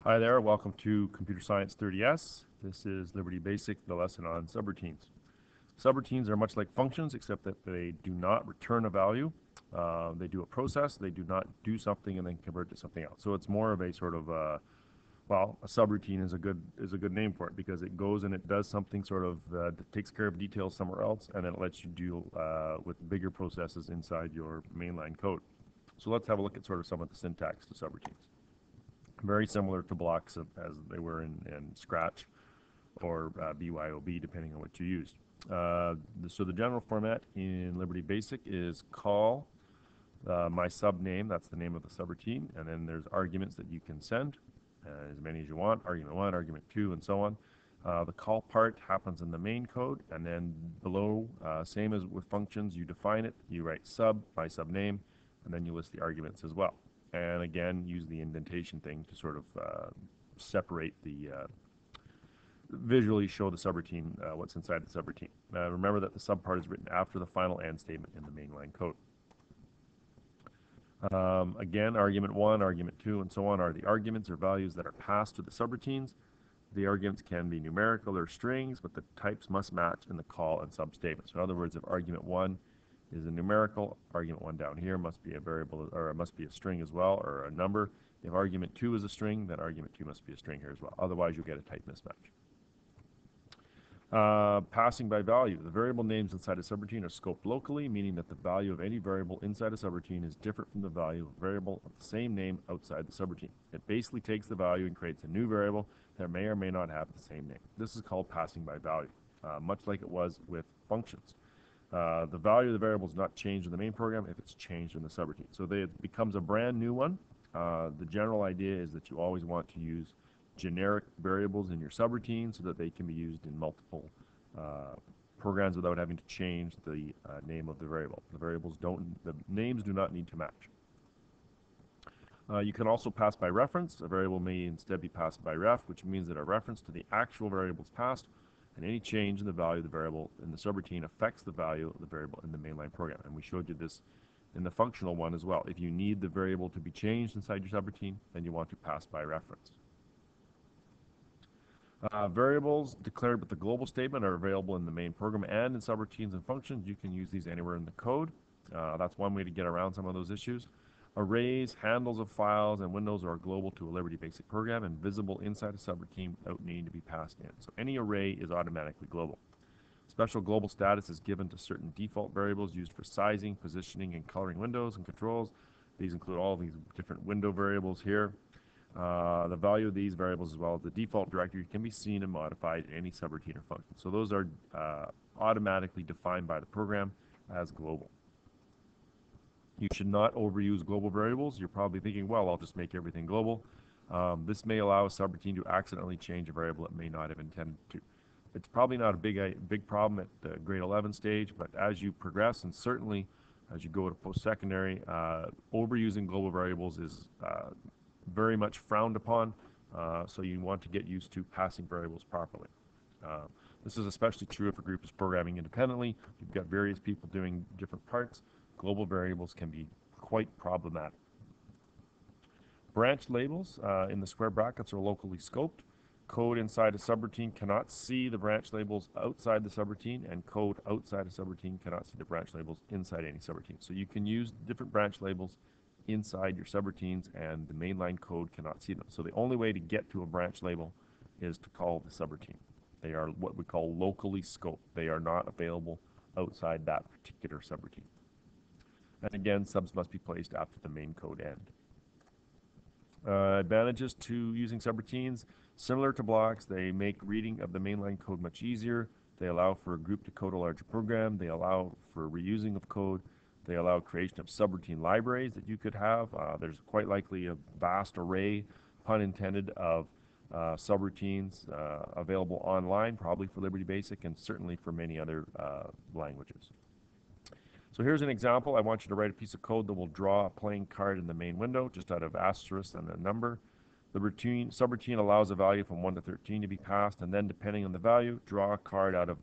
Hi there, welcome to Computer Science 30S. This is Liberty Basic, the lesson on subroutines. Subroutines are much like functions, except that they do not return a value. They do a process, they do not do something and then convert to something else. So it's more of a sort of, a subroutine is a good name for it because it goes and it does something sort of that takes care of details somewhere else, and then it lets you deal with bigger processes inside your mainline code. So let's have a look at sort of some of the syntax to subroutines. Very similar to blocks as they were in Scratch or BYOB, depending on what you used. So the general format in Liberty Basic is call my subname, that's the name of the subroutine, and then there's arguments that you can send, as many as you want, argument 1, argument 2, and so on. The call part happens in the main code, and then below, same as with functions, you define it, you write sub, my subname, and then you list the arguments as well. And again, use the indentation thing to sort of separate visually show the subroutine, what's inside the subroutine. Remember that the sub part is written after the final and statement in the mainline code. Again, argument 1, argument 2, and so on are the arguments or values that are passed to the subroutines. The arguments can be numerical or strings, but the types must match in the call and sub statements. So in other words, if argument 1 is a numerical, argument 1 down here must be a variable, or it must be a string as well, or a number. If argument 2 is a string, then argument 2 must be a string here as well. Otherwise, you'll get a type mismatch. Passing by value. The variable names inside a subroutine are scoped locally, meaning that the value of any variable inside a subroutine is different from the value of a variable of the same name outside the subroutine. It basically takes the value and creates a new variable that may or may not have the same name. This is called passing by value, much like it was with functions. The value of the variable is not changed in the main program if it's changed in the subroutine. So it becomes a brand new one. The general idea is that you always want to use generic variables in your subroutine so that they can be used in multiple programs without having to change the name of the variable. The names do not need to match. You can also pass by reference. A variable may instead be passed by ref, which means that a reference to the actual variable is passed, and any change in the value of the variable in the subroutine affects the value of the variable in the mainline program. And we showed you this in the functional one as well. If you need the variable to be changed inside your subroutine, then you want to pass by reference. Variables declared with the global statement are available in the main program and in subroutines and functions. You can use these anywhere in the code. That's one way to get around some of those issues. Arrays, handles of files, and windows are global to a Liberty Basic program and visible inside a subroutine without needing to be passed in. So any array is automatically global. Special global status is given to certain default variables used for sizing, positioning, and coloring windows and controls. These include all these different window variables here. The value of these variables as well as the default directory can be seen and modified in any subroutine or function. So those are automatically defined by the program as global. You should not overuse global variables. You're probably thinking, well, I'll just make everything global. This may allow a subroutine to accidentally change a variable it may not have intended to. It's probably not a big problem at the grade 11 stage, but as you progress, and certainly as you go to post-secondary, overusing global variables is very much frowned upon, so you want to get used to passing variables properly. This is especially true if a group is programming independently. You've got various people doing different parts. Global variables can be quite problematic. Branch labels in the square brackets are locally scoped. Code inside a subroutine cannot see the branch labels outside the subroutine, and code outside a subroutine cannot see the branch labels inside any subroutine. So you can use different branch labels inside your subroutines, and the mainline code cannot see them. So the only way to get to a branch label is to call the subroutine. They are what we call locally scoped. They are not available outside that particular subroutine. And again, subs must be placed after the main code end. Advantages to using subroutines. Similar to blocks, they make reading of the mainline code much easier. They allow for a group to code a larger program. They allow for reusing of code. They allow creation of subroutine libraries that you could have. There's quite likely a vast array, pun intended, of subroutines available online, probably for Liberty Basic and certainly for many other languages. So here's an example. I want you to write a piece of code that will draw a playing card in the main window, just out of asterisk and a number. The subroutine allows a value from 1 to 13 to be passed, and then depending on the value, draw a card out of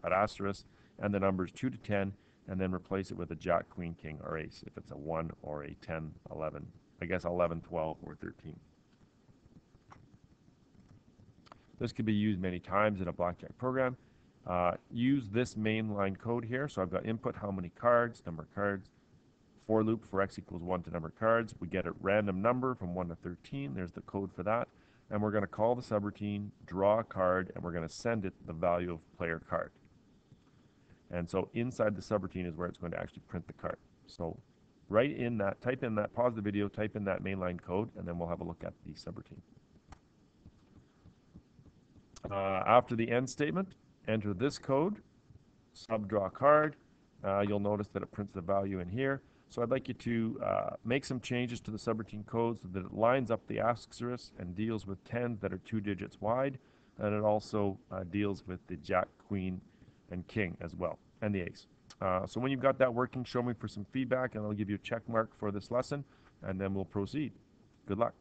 an asterisk and the numbers 2 to 10, and then replace it with a jack, queen, king, or ace if it's a 1 or a 10, 11, I guess 11, 12, or 13. This could be used many times in a blackjack program. Use this main line code here. So I've got input how many cards, number of cards, for loop for x equals 1 to number of cards. We get a random number from 1 to 13. There's the code for that. And we're going to call the subroutine, draw a card, and we're going to send it the value of player card. And so inside the subroutine is where it's going to actually print the card. So right in that, type in that, pause the video, type in that mainline code, and then we'll have a look at the subroutine. After the end statement, enter this code, subdraw card. You'll notice that it prints the value in here. So I'd like you to make some changes to the subroutine code so that it lines up the asterisks and deals with 10s that are 2 digits wide, and it also deals with the jack, queen, and king as well, and the ace. So when you've got that working, show me for some feedback, and I'll give you a check mark for this lesson, and then we'll proceed. Good luck.